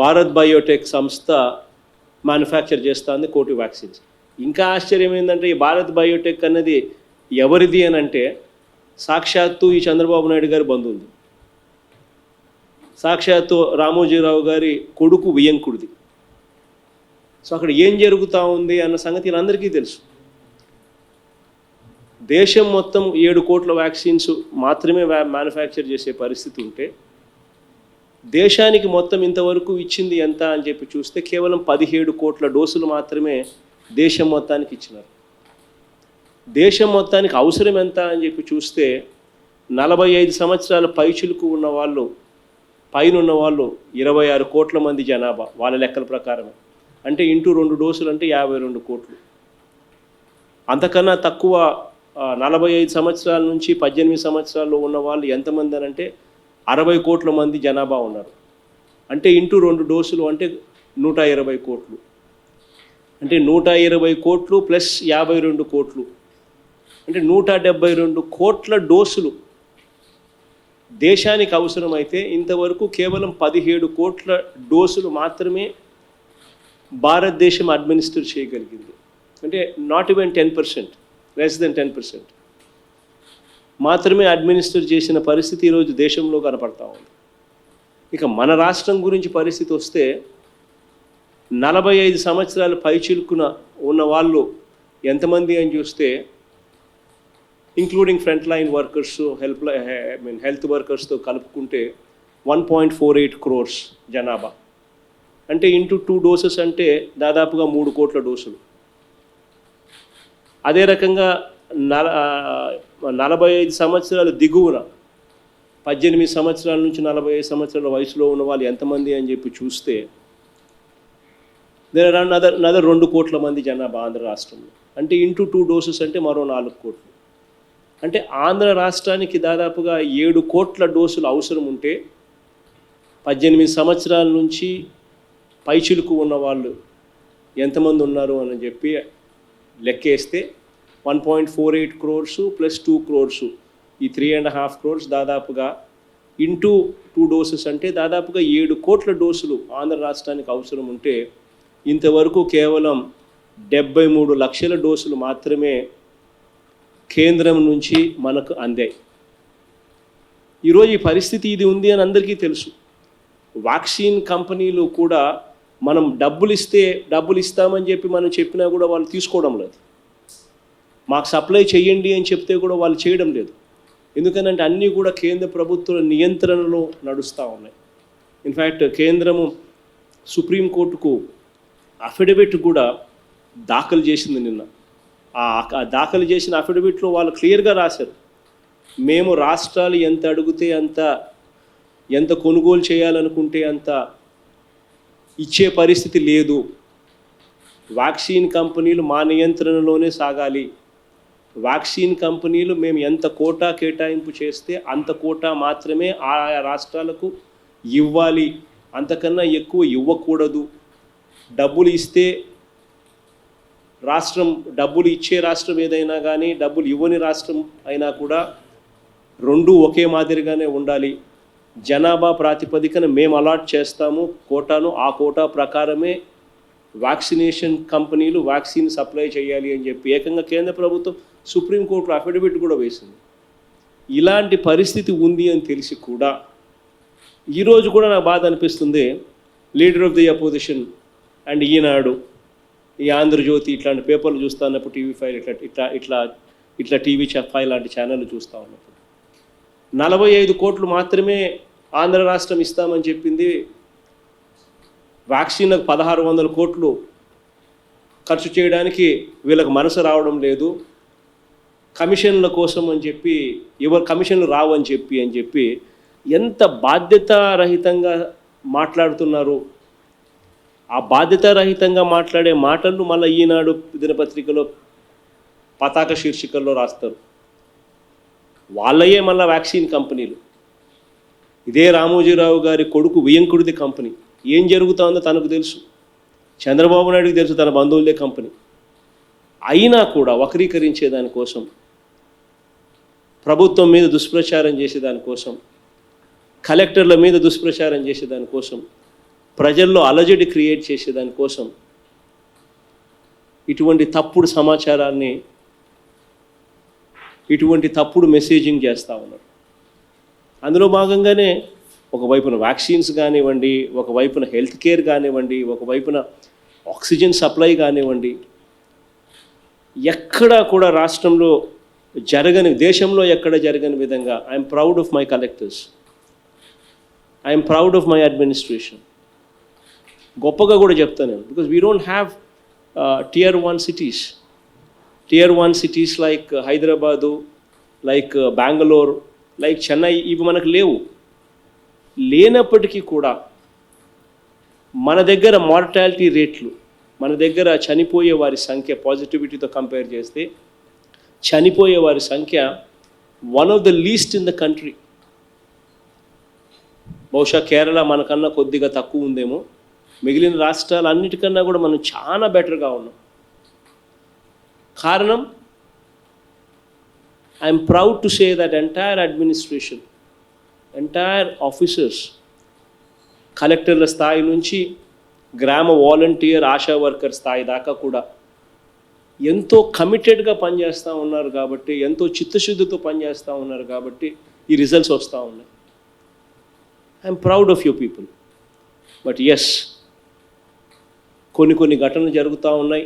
Bharat Biotech సంస్థ manufacture చేస్తుంది 1 కోటి వ్యాక్సిన్స్. ఇంకా ఆశ్చర్యం ఏంటంటే ఈ భారత్ బయోటెక్ అన్నది ఎవరిది అని అంటే సాక్షాత్తు ఈ చంద్రబాబు నాయుడు గారి బంధువుది, సాక్షాత్తు రామోజీరావు గారి కొడుకు వియంకుడిది. సో అక్కడ ఏం జరుగుతూ ఉంది అన్న సంగతి అందరికీ తెలుసు. దేశం మొత్తం 7 కోట్ల వ్యాక్సిన్స్ మాత్రమే మ్యానుఫ్యాక్చర్ చేసే పరిస్థితి ఉంటే దేశానికి మొత్తం ఇంతవరకు ఇచ్చింది ఎంత అని చెప్పి చూస్తే కేవలం 17 కోట్ల డోసులు మాత్రమే దేశం మొత్తానికి ఇచ్చినారు. దేశం మొత్తానికి అవసరం ఎంత అని చెప్పి చూస్తే 45 సంవత్సరాల పైచిలుకు ఉన్న వాళ్ళు పైన ఉన్న వాళ్ళు 26 కోట్ల మంది జనాభా వాళ్ళ లెక్కల ప్రకారమే. అంటే ఇంటూ 2 డోసులు అంటే 52 కోట్లు. అంతకన్నా తక్కువ 45 సంవత్సరాల నుంచి 18 సంవత్సరాల్లో ఉన్న వాళ్ళు ఎంతమంది అని అంటే 60 కోట్ల మంది జనాభా ఉన్నారు. అంటే ఇంటూ 2 డోసులు అంటే 120 కోట్లు. అంటే 120 కోట్లు ప్లస్ 52 కోట్లు అంటే 172 కోట్ల డోసులు దేశానికి అవసరమైతే ఇంతవరకు కేవలం 17 కోట్ల డోసులు మాత్రమే భారతదేశం అడ్మినిస్టర్ చేయగలిగింది. అంటే నాట్ ఈవెన్ 10%, లెస్ దెన్ 10% మాత్రమే అడ్మినిస్టర్ చేసిన పరిస్థితి ఈరోజు దేశంలో కనపడతా ఉంది. ఇక మన రాష్ట్రం గురించి పరిస్థితి వస్తే 45 సంవత్సరాల పైచిలుకున ఉన్న వాళ్ళు ఎంతమంది అని చూస్తే including front line workers, health వర్కర్స్తో కలుపుకుంటే 1.48 crores జనాభా. అంటే ఇంటూ 2 డోసెస్ అంటే దాదాపుగా 3 కోట్ల డోసులు. అదే రకంగా 45 సంవత్సరాల దిగువన 18 సంవత్సరాల నుంచి 45 సంవత్సరాల వయసులో ఉన్న వాళ్ళు ఎంతమంది అని చెప్పి చూస్తే దేర్ ఆర్ నదర్ 2 కోట్ల మంది జనాభా ఆంధ్ర రాష్ట్రంలో. అంటే ఇంటూ 2 డోసెస్ అంటే మరో 4 కోట్లు. అంటే ఆంధ్ర రాష్ట్రానికి దాదాపుగా 7 కోట్ల డోసులు అవసరం ఉంటే 18 సంవత్సరాల నుంచి పైచిలుకు ఉన్న వాళ్ళు ఎంతమంది ఉన్నారు అని చెప్పి లెక్కేస్తే 1.48 crores ప్లస్ 2 crores ఈ 3.5 crores దాదాపుగా ఇంటూ 2 డోసెస్ అంటే దాదాపుగా 7 కోట్ల డోసులు ఆంధ్ర రాష్ట్రానికి అవసరం ఉంటే ఇంతవరకు కేవలం 73 లక్షల డోసులు మాత్రమే కేంద్రం నుంచి మనకు అందాయి. ఈరోజు ఈ పరిస్థితి ఇది ఉంది అని అందరికీ తెలుసు. వ్యాక్సిన్ కంపెనీలు కూడా మనం డబ్బులు ఇస్తామని చెప్పి మనం చెప్పినా కూడా వాళ్ళు తీసుకోవడం లేదు. మాకు సప్లై చేయండి అని చెప్తే కూడా వాళ్ళు చేయడం లేదు. ఎందుకనంటే అన్నీ కూడా కేంద్ర ప్రభుత్వ నియంత్రణలో నడుస్తూ ఉన్నాయి. ఇన్ఫ్యాక్ట్ కేంద్రము సుప్రీంకోర్టుకు అఫిడవిట్ కూడా దాఖలు చేసింది నిన్న. ఆ దాఖలు చేసిన అఫిడవిట్లో వాళ్ళు క్లియర్గా రాశారు, మేము రాష్ట్రాలు ఎంత అడిగితే ఎంత కొనుగోలు చేయాలనుకుంటే అంత ఇచ్చే పరిస్థితి లేదు. వ్యాక్సిన్ కంపెనీలు మా నియంత్రణలోనే సాగాలి. వ్యాక్సిన్ కంపెనీలు మేము ఎంత కోటా కేటాయింపు చేస్తే అంత కోటా మాత్రమే ఆయా రాష్ట్రాలకు ఇవ్వాలి, అంతకన్నా ఎక్కువ ఇవ్వకూడదు. డబ్బులు ఇస్తే డబ్బులు ఇచ్చే రాష్ట్రం ఏదైనా కానీ డబ్బులు ఇవ్వని రాష్ట్రం అయినా కూడా రెండూ ఒకే మాదిరిగానే ఉండాలి. జనాభా ప్రాతిపదికన మేము అలాట్ చేస్తాము కోటాను, ఆ కోటా ప్రకారమే వ్యాక్సినేషన్ కంపెనీలు వ్యాక్సిన్ సప్లై చేయాలి అని చెప్పి ఏకంగా కేంద్ర ప్రభుత్వం సుప్రీంకోర్టులో అఫిడవిట్ కూడా వేసింది. ఇలాంటి పరిస్థితి ఉంది అని తెలిసి కూడా ఈరోజు కూడా నాకు బాధ అనిపిస్తుంది. Leader of the opposition and Eenadu, ఈ ఆంధ్రజ్యోతి ఇట్లాంటి పేపర్లు చూస్తూ ఉన్నప్పుడు, TV5 ఇట్లా TV5 లాంటి ఛానళ్ళు చూస్తూ ఉన్నప్పుడు 45 కోట్లు మాత్రమే ఆంధ్ర రాష్ట్రం ఇస్తామని చెప్పింది. వ్యాక్సిన్లకు 1600 కోట్లు ఖర్చు చేయడానికి వీళ్ళకి మనసు రావడం లేదు. కమిషన్ల కోసం అని చెప్పి కమిషన్లు రావని చెప్పి ఎంత బాధ్యతారహితంగా మాట్లాడుతున్నారు. ఆ బాధ్యతారహితంగా మాట్లాడే మాటలు మళ్ళీ ఈనాడు దినపత్రికలో పతాక శీర్షికల్లో రాస్తారు. వాళ్ళయే మళ్ళీ వ్యాక్సిన్ కంపెనీలు. ఇదే రామోజీరావు గారి కొడుకు వియంకుడిది కంపెనీ. ఏం జరుగుతుందో తనకు తెలుసు, చంద్రబాబు నాయుడుకి తెలుసు, తన బంధువులే కంపెనీ. అయినా కూడా వక్రీకరించేదానికోసం, ప్రభుత్వం మీద దుష్ప్రచారం చేసేదానికోసం, కలెక్టర్ల మీద దుష్ప్రచారం చేసేదానికోసం ప్రజల్లో అలజడి క్రియేట్ చేసే దానికోసం ఇటువంటి తప్పుడు సమాచారాన్ని, ఇటువంటి తప్పుడు మెసేజింగ్ చేస్తూ ఉన్నారు. అందులో భాగంగానే ఒకవైపున వ్యాక్సిన్స్ కానివ్వండి, ఒకవైపున హెల్త్ కేర్ కానివ్వండి, ఒకవైపున ఆక్సిజన్ సప్లై కానివ్వండి, ఎక్కడా కూడా రాష్ట్రంలో జరగని, దేశంలో ఎక్కడ జరగని విధంగా I'm proud of my collectors, I'm proud of my administration. గొప్పగా కూడా చెప్తాను నేను, because we don't have tier 1 cities. Tier 1 cities like Hyderabad, like Bengaluru, like Chennai, ఇవి మనకు లేవు. లేనప్పటికీ కూడా మన దగ్గర మార్టాలిటీ రేట్లు, మన దగ్గర చనిపోయే వారి సంఖ్య పాజిటివిటీతో కంపేర్ చేస్తే చనిపోయే వారి సంఖ్య one of the least in the country. బహుశా కేరళ మనకన్నా కొద్దిగా తక్కువ ఉందేమో, మిగిలిన రాష్ట్రాలు అన్నిటికన్నా కూడా మనం చాలా బెటర్గా ఉన్నాం. కారణం, I'm proud to say that entire administration, entire officers, కలెక్టర్ల స్థాయి నుంచి గ్రామ వాలంటీర్, ఆశా వర్కర్ స్థాయి దాకా కూడా ఎంతో కమిటెడ్గా పనిచేస్తూ ఉన్నారు కాబట్టి, ఎంతో చిత్తశుద్ధితో పనిచేస్తూ ఉన్నారు కాబట్టి ఈ రిజల్ట్స్ వస్తూ ఉన్నాయి. I'm proud of you people. But yes, కొన్ని ఘటనలు జరుగుతూ ఉన్నాయి.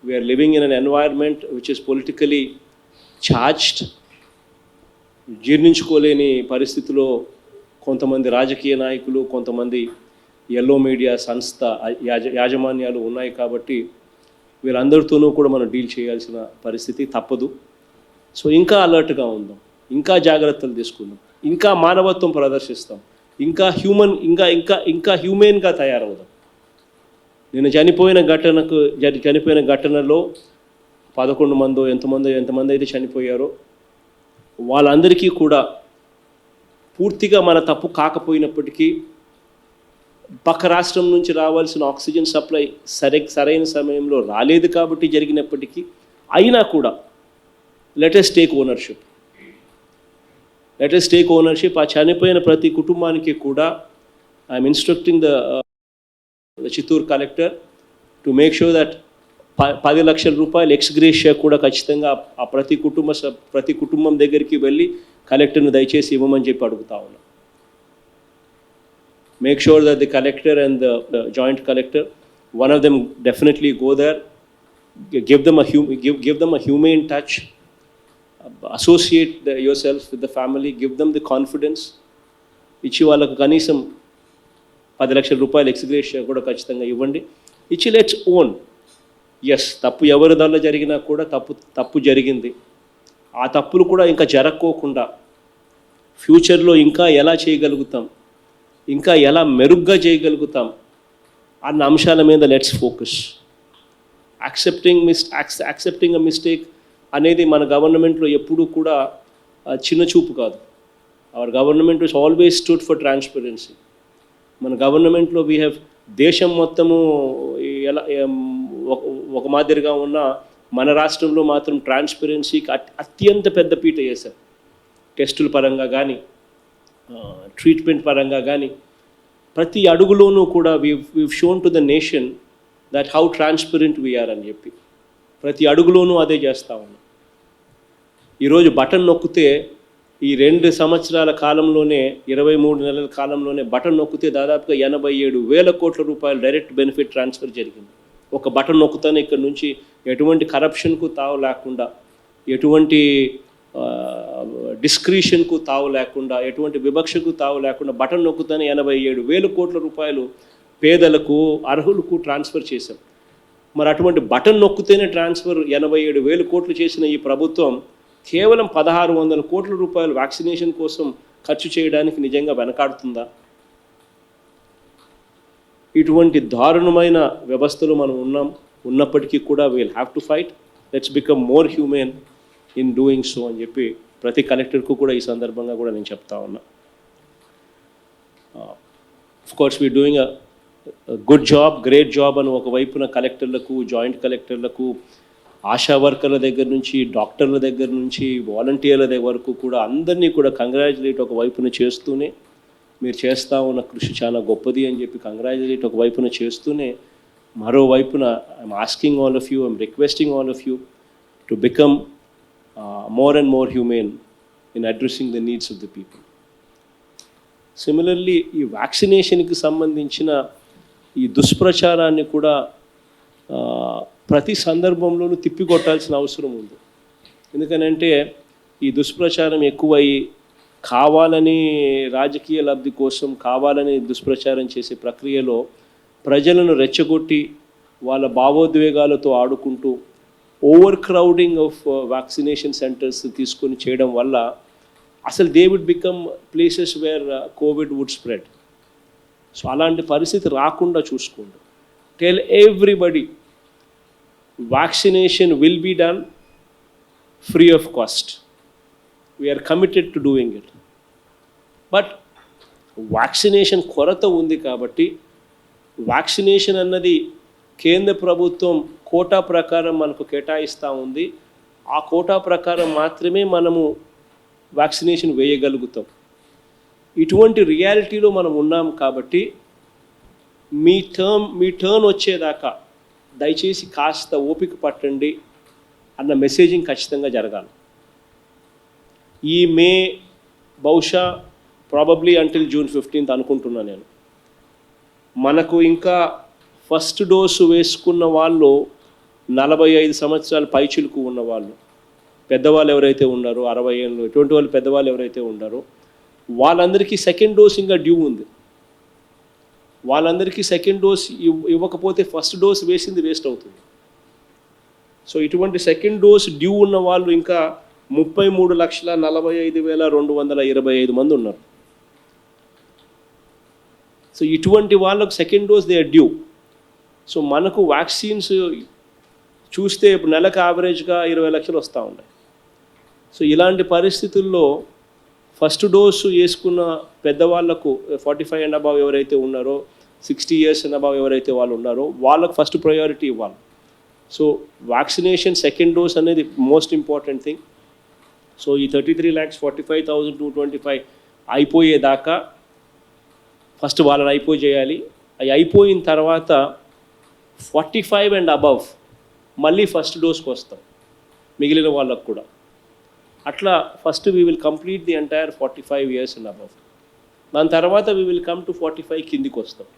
We're living in an environment which is politically charged. జీర్ణించుకోలేని పరిస్థితిలో కొంతమంది రాజకీయ నాయకులు, కొంతమంది ఎల్లో మీడియా సంస్థ యాజమాన్యాలు ఉన్నాయి కాబట్టి వీళ్ళందరితోనూ కూడా మనం డీల్ చేయాల్సిన పరిస్థితి తప్పదు. సో ఇంకా అలర్ట్గా ఉందాం, ఇంకా జాగ్రత్తలు తీసుకుందాం, ఇంకా మానవత్వం ప్రదర్శిస్తాం, ఇంకా హ్యూమెన్గా తయారవుదాం. నిన్న చనిపోయిన ఘటనలో 11 మందో ఎంతమంది అయితే చనిపోయారో వాళ్ళందరికీ కూడా పూర్తిగా మన తప్పు కాకపోయినప్పటికీ, పక్క రాష్ట్రం నుంచి రావాల్సిన ఆక్సిజన్ సప్లై సరైన సమయంలో రాలేదు కాబట్టి జరిగినప్పటికీ, అయినా కూడా లెట్ us టేక్ ఓనర్షిప్. ఆ చనిపోయిన ప్రతి కుటుంబానికి కూడా I'm instructing the Chittoor collector to make sure that 10 లక్షల రూపాయలు ఎక్స్గ్రేషియా కూడా ఖచ్చితంగా ఆ ప్రతి కుటుంబం దగ్గరికి వెళ్ళి కలెక్టర్ను దయచేసి ఇవ్వమని చెప్పి అడుగుతా ఉన్నా. Make sure that the collector and the joint collector, one of them definitely go there, give them a humane touch, associate yourself with the family, give them the confidence. ఇచ్చి వాళ్ళకు కనీసం 10 లక్షల రూపాయలు ఎక్స్గ్రేషియా కూడా ఖచ్చితంగా ఇవ్వండి. ఇచ్చి లెట్స్ ఓన్, ఎస్, తప్పు ఎవరి దానిలో జరిగినా కూడా తప్పు జరిగింది. ఆ తప్పులు కూడా ఇంకా జరగకోకుండా ఫ్యూచర్లో ఇంకా ఎలా చేయగలుగుతాం, ఇంకా ఎలా మెరుగ్గా చేయగలుగుతాం అన్న అంశాల మీద let's focus. Accepting a mistake అనేది మన గవర్నమెంట్లో ఎప్పుడూ కూడా చిన్న చూపు కాదు. Our government is always stood for transparency. మన గవర్నమెంట్లో వీ హ్యావ్, దేశం మొత్తము ఎలా ఒక మాదిరిగా ఉన్న మన రాష్ట్రంలో మాత్రం ట్రాన్స్పరెన్సీకి అత్యంత పెద్ద పీట వేశారు. టెస్టుల పరంగా కానీ, ట్రీట్మెంట్ పరంగా కానీ, ప్రతి అడుగులోనూ కూడా we've shown to the nation that how transparent we are అని చెప్పి ప్రతి అడుగులోనూ అదే చేస్తూ ఉన్నాం. ఈరోజు బటన్ నొక్కితే ఈ 2 సంవత్సరాల కాలంలోనే, 23 నెలల కాలంలోనే బటన్ నొక్కితే దాదాపుగా 87,000 కోట్ల రూపాయలు డైరెక్ట్ బెనిఫిట్ ట్రాన్స్ఫర్ జరిగింది. ఒక బటన్ నొక్కుతానే ఇక్కడ నుంచి ఎటువంటి కరప్షన్కు తావు లేకుండా, ఎటువంటి డిస్క్రిషన్కు తావు లేకుండా, ఎటువంటి వివక్షకు తావు లేకుండా బటన్ నొక్కుతానే 87,000 కోట్ల రూపాయలు పేదలకు, అర్హులకు ట్రాన్స్ఫర్ చేశాం. మరి అటువంటి బటన్ నొక్కుతేనే ట్రాన్స్ఫర్ 87,000 కోట్లు చేసిన ఈ ప్రభుత్వం కేవలం 1,600 కోట్ల రూపాయలు వ్యాక్సినేషన్ కోసం ఖర్చు చేయడానికి నిజంగా వెనకాడుతుందా? ఇటువంటి దారుణమైన వ్యవస్థలో మనం ఉన్నప్పటికీ కూడా we'll have to fight. Let's become more human in doing so అని చెప్పి ప్రతి కలెక్టర్కు కూడా ఈ సందర్భంగా కూడా నేను చెప్తా ఉన్నా. Of course we doing a good job, great job అని ఒకవైపున కలెక్టర్లకు, జాయింట్ కలెక్టర్లకు, ఆశా వర్కర్ల దగ్గర నుంచి, డాక్టర్ల దగ్గర నుంచి, వాలంటీర్ల దగ్గర వరకు కూడా అందరినీ కూడా కంగ్రాచులేట్ ఒకవైపున చేస్తూనే మీరు చేస్తూ ఉన్న కృషి చాలా గొప్పది అని చెప్పి కంగ్రాచులేట్ ఒకవైపున చేస్తూనే మరోవైపున I'm asking all of you, I'm requesting all of you to become more and more humane in addressing the needs of the people. Similarly ఈ వ్యాక్సినేషన్కి సంబంధించిన ఈ దుష్ప్రచారాన్ని కూడా ప్రతి సందర్భంలోనూ తిప్పికొట్టాల్సిన అవసరం ఉంది. ఎందుకనంటే ఈ దుష్ప్రచారం ఎక్కువయ్యి కావాలని రాజకీయ లబ్ధి కోసం కావాలని దుష్ప్రచారం చేసే ప్రక్రియలో ప్రజలను రెచ్చగొట్టి వాళ్ళ భావోద్వేగాలతో ఆడుకుంటూ over crowding of vaccination centres తీసుకొని చేయడం వల్ల అసలు they would become places where Covid would spread. So అలాంటి పరిస్థితి రాకుండా చూసుకోండి. Tell everybody vaccination will be done free of cost. We are committed to doing it. But vaccination కొరత ఉంది కాబట్టి వ్యాక్సినేషన్ అన్నది కేంద్ర ప్రభుత్వం కోటా ప్రకారం మనకు కేటాయిస్తూ ఉంది. ఆ కోటా ప్రకారం మాత్రమే మనము వ్యాక్సినేషన్ వేయగలుగుతాం. ఇటువంటి రియాలిటీలో మనం ఉన్నాం కాబట్టి మీ టర్న్ వచ్చేదాకా దయచేసి కాస్త ఓపిక పట్టండి అన్న మెసేజింగ్ ఖచ్చితంగా జరగాలి. ఈ మే బహుశా ప్రాబబ్లీ అంటిల్ June 15th అనుకుంటున్నా నేను. మనకు ఇంకా ఫస్ట్ డోసు వేసుకున్న వాళ్ళు 45 సంవత్సరాల పైచిలుకు ఉన్నవాళ్ళు, పెద్దవాళ్ళు ఎవరైతే ఉన్నారో 60 ఏళ్ళు, ఇటువంటి వాళ్ళు పెద్దవాళ్ళు ఎవరైతే ఉన్నారో వాళ్ళందరికీ సెకండ్ డోస్ ఇంకా డ్యూ ఉంది. వాళ్ళందరికీ సెకండ్ డోస్ ఇవ్వకపోతే ఫస్ట్ డోస్ వేసింది వేస్ట్ అవుతుంది. సో ఇటువంటి సెకండ్ డోస్ డ్యూ ఉన్న వాళ్ళు ఇంకా 33,45,225 మంది ఉన్నారు. సో ఇటువంటి వాళ్ళకు second dose they are due. So మనకు వ్యాక్సిన్స్ చూస్తే ఇప్పుడు నెలకు యావరేజ్గా 20 లక్షలు వస్తూ ఉన్నాయి. సో ఇలాంటి పరిస్థితుల్లో ఫస్ట్ డోసు వేసుకున్న పెద్దవాళ్లకు 45 అండ్ అబవ్ ఎవరైతే ఉన్నారో, 60 years అండ్ అబవ్ ఎవరైతే వాళ్ళు ఉన్నారో వాళ్ళకు ఫస్ట్ ప్రయారిటీ ఇవ్వాలి. సో వ్యాక్సినేషన్ సెకండ్ డోస్ అనేది మోస్ట్ ఇంపార్టెంట్ థింగ్. సో ఈ 33,45,225 అయిపోయేదాకా ఫస్ట్ వాళ్ళని అయిపోయేయాలి. అవి అయిపోయిన తర్వాత 45 అండ్ అబవ్ మళ్ళీ ఫస్ట్ డోస్కి వస్తాం మిగిలిన వాళ్ళకు కూడా. అట్లా first we will complete the entire 45 years and above. దాని తర్వాత వీ విల్ కమ్ టు 45 కిందికి వస్తాం.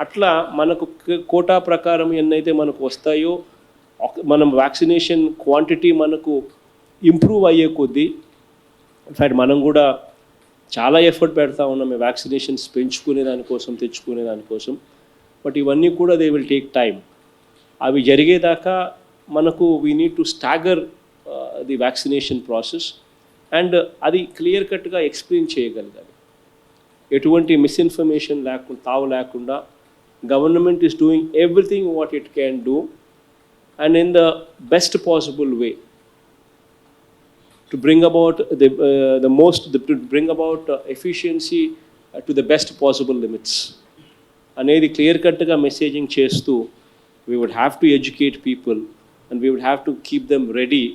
అట్లా మనకు కోటా ప్రకారం ఎన్నైతే మనకు వస్తాయో మనం వ్యాక్సినేషన్ క్వాంటిటీ మనకు ఇంప్రూవ్ అయ్యే కొద్దీ, ఇన్ఫ్యాక్ట్ మనం కూడా చాలా ఎఫర్ట్ పెడతా ఉన్నాం వ్యాక్సినేషన్స్ పెంచుకునే దానికోసం, తెచ్చుకునే దానికోసం. బట్ ఇవన్నీ కూడా దే విల్ టేక్ టైం. అవి జరిగేదాకా మనకు we need to stagger the vaccination process. And అది క్లియర్ కట్గా ఎక్స్ప్లెయిన్ చేయగలగాలి. ఎటువంటి మిస్ఇన్ఫర్మేషన్ లేకుండా government is doing everything what it can do and in the best possible way to bring about to bring about efficiency to the best possible limits. అనేది clear కట్గా messaging చేస్తూ we would have to educate people and we would have to keep them ready.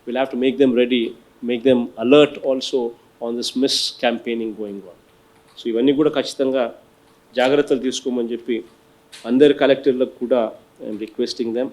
We'll have to make them ready, make them alert also on this campaigning going on. So ఇవన్నీ కూడా ఖచ్చితంగా జాగ్రత్తలు తీసుకోమని చెప్పి అందరు కలెక్టర్లకు కూడా ఐఎమ్ రిక్వెస్టింగ్ దెమ్.